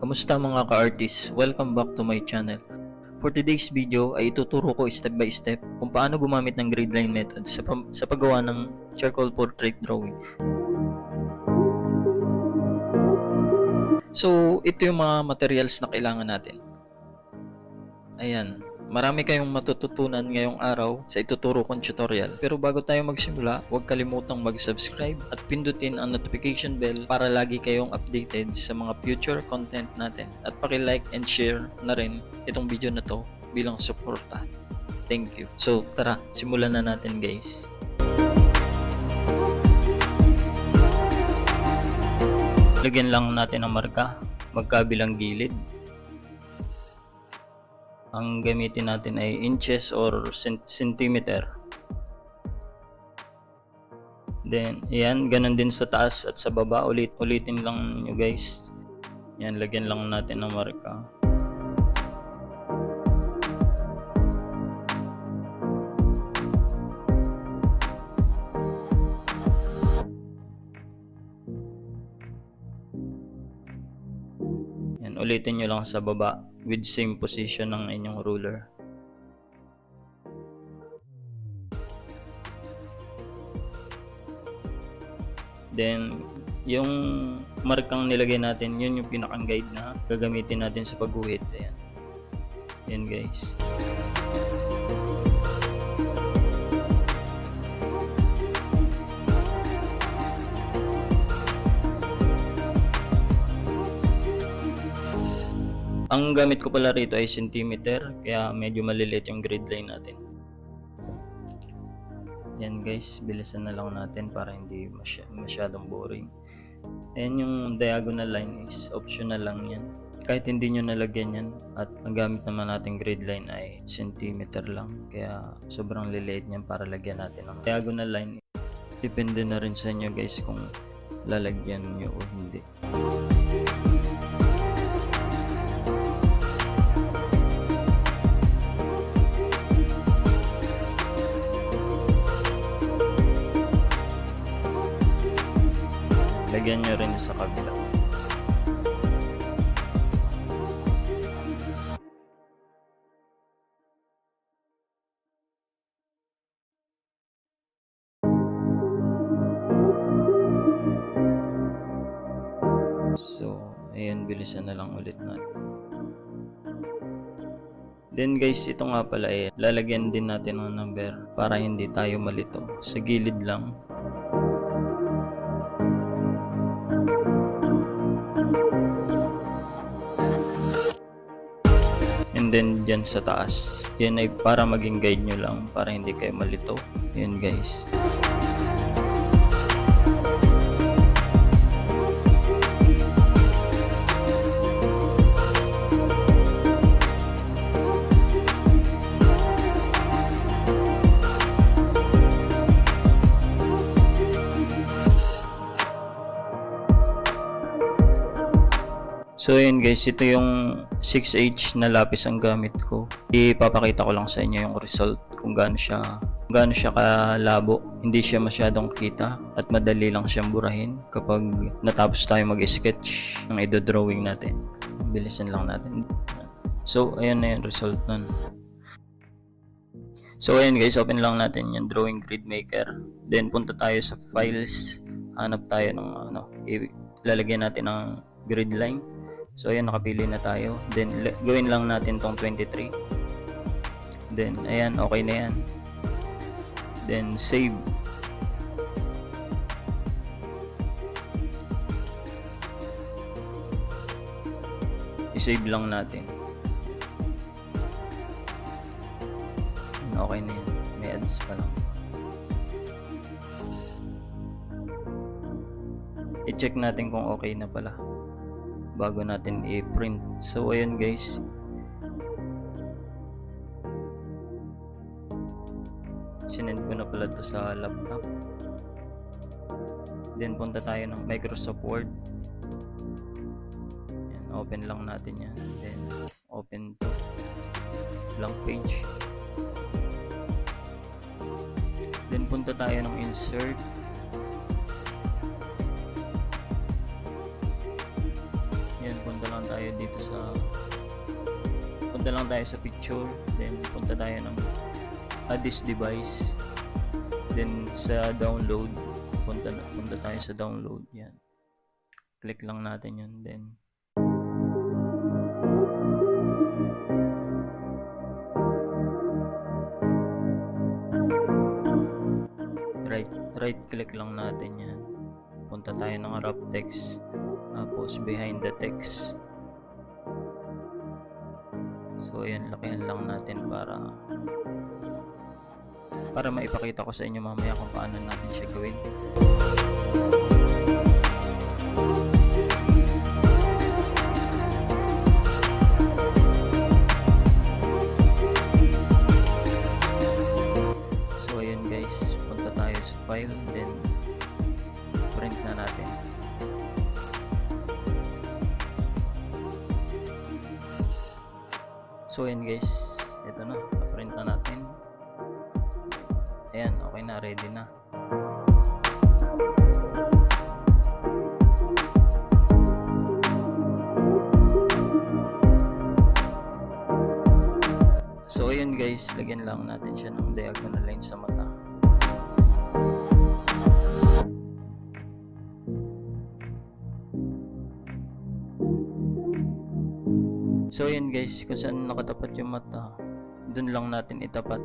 Kamusta mga ka-artists? Welcome back to my channel. For today's video ay ituturo ko step by step kung paano gumamit ng grid line method sa paggawa ng charcoal portrait drawing. So, ito yung mga materials na kailangan natin. Ayan. Marami kayong matututunan ngayong araw sa ituturo kong tutorial. Pero bago tayo magsimula, huwag kalimutang mag-subscribe at pindutin ang notification bell para lagi kayong updated sa mga future content natin. At paki-like and share na rin itong video na to bilang suporta. Thank you. So tara, simulan na natin guys. Lagyan lang natin ang marka, magkabilang gilid. Ang gamitin natin ay inches or centimeter. Then, yan, ganun din sa taas at sa baba. Ulitin lang nyo guys. Yan, lagyan lang natin ng marka. Yan, ulitin nyo lang sa baba with same position ng inyong ruler. Then, yung markang nilagay natin, yun yung pinakang guide na gagamitin natin sa pagguhit. Ayan. Yan guys. Ang gamit ko pala rito ay centimeter, kaya medyo maliliit yung grid line natin. Yan guys, bilisan na lang natin para hindi masyadong boring. Ayan, yung diagonal line is optional lang yan. Kahit hindi nyo nalagyan yan, at ang gamit naman natin grid line ay centimeter lang, kaya sobrang liliit niyan para lagyan natin ang diagonal line. Depende na rin sa inyo guys kung lalagyan nyo o hindi. Lagyan nyo rin sa kabila. So, ayan, bilisan na lang ulit natin. Then guys, ito nga pala eh, lalagyan din natin ng number para hindi tayo malito. Sa gilid lang. And then dyan sa taas, yan ay para maging guide nyo lang, para hindi kayo malito. Yan guys. So yun guys, ito yung 6H na lapis ang gamit ko. Ipapakita ko lang sa inyo yung result kung gaano siya kalabo. Hindi siya masyadong kita at madali lang siyang burahin kapag natapos tayo mag-sketch ng i-drawing natin. Bilisan lang natin. So ayan na yung result nun. So ayan guys, open lang natin yung drawing grid maker. Then punta tayo sa files. Hanap tayo ng ilalagay natin ng grid line. So ayan, nakapili na tayo. Then gawin lang natin tong 23. Then ayan, okay na yan. Then save. I-save lang natin. Okay na yan. May ads pa lang. I-check natin kung okay na pala bago natin i-print. So ayun guys, sinend ko na pala to sa laptop. Then punta tayo ng Microsoft Word. Yan, Open lang natin yan. Then, open to blank page. Then, punta tayo ng insert. Yan, punta lang tayo sa picture. Then, punta tayo ng add this device. Then, sa download, punta tayo sa download. Yan. Click lang natin yun. Then, right click lang natin yan. Punta tayo ng wrap text. Tapos behind the text. So ayan, lakihan lang natin para maipakita ko sa inyo mamaya kung paano natin siya gawin. So ayan guys, punta tayo sa file, then print na natin. So ayan guys, ito na, print na natin. Ayan, okay na, ready na. So ayun guys, lagyan lang natin siya ng diagonal line sa mata. So yun guys, kung saan nakatapat yung mata, dun lang natin itapat.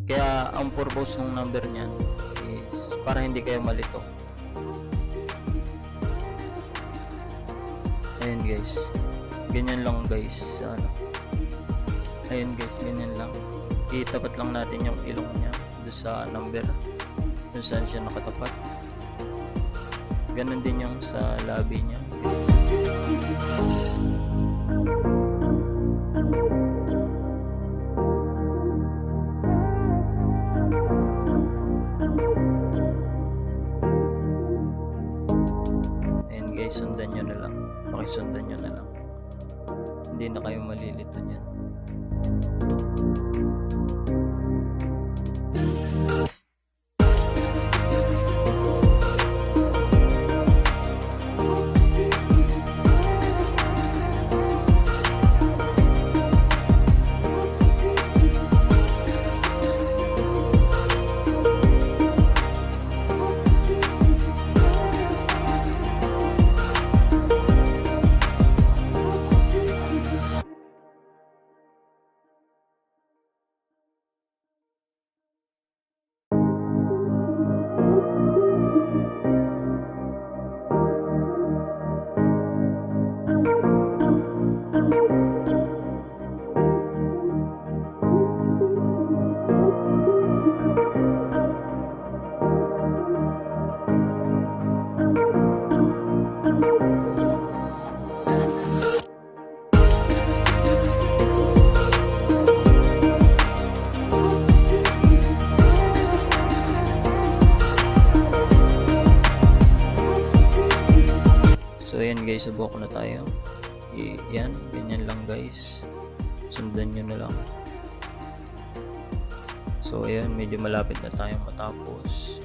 Kaya ang purpose ng number niyan is para hindi kayo malito. Ayun guys, ganyan lang guys. Ayun guys, ganyan lang. Itapat lang natin yung ilong niya dun sa number, dun saan siya nakatapat. Ganon din yung sa labi niya. Ayan guys, sundan nyo na lang. Pakisundan nyo na lang. Hindi na kayo malilito dyan. So ayan guys, subok na tayo. Yan, ganyan lang guys. Sundan nyo na lang. So ayan, medyo malapit na tayong matapos.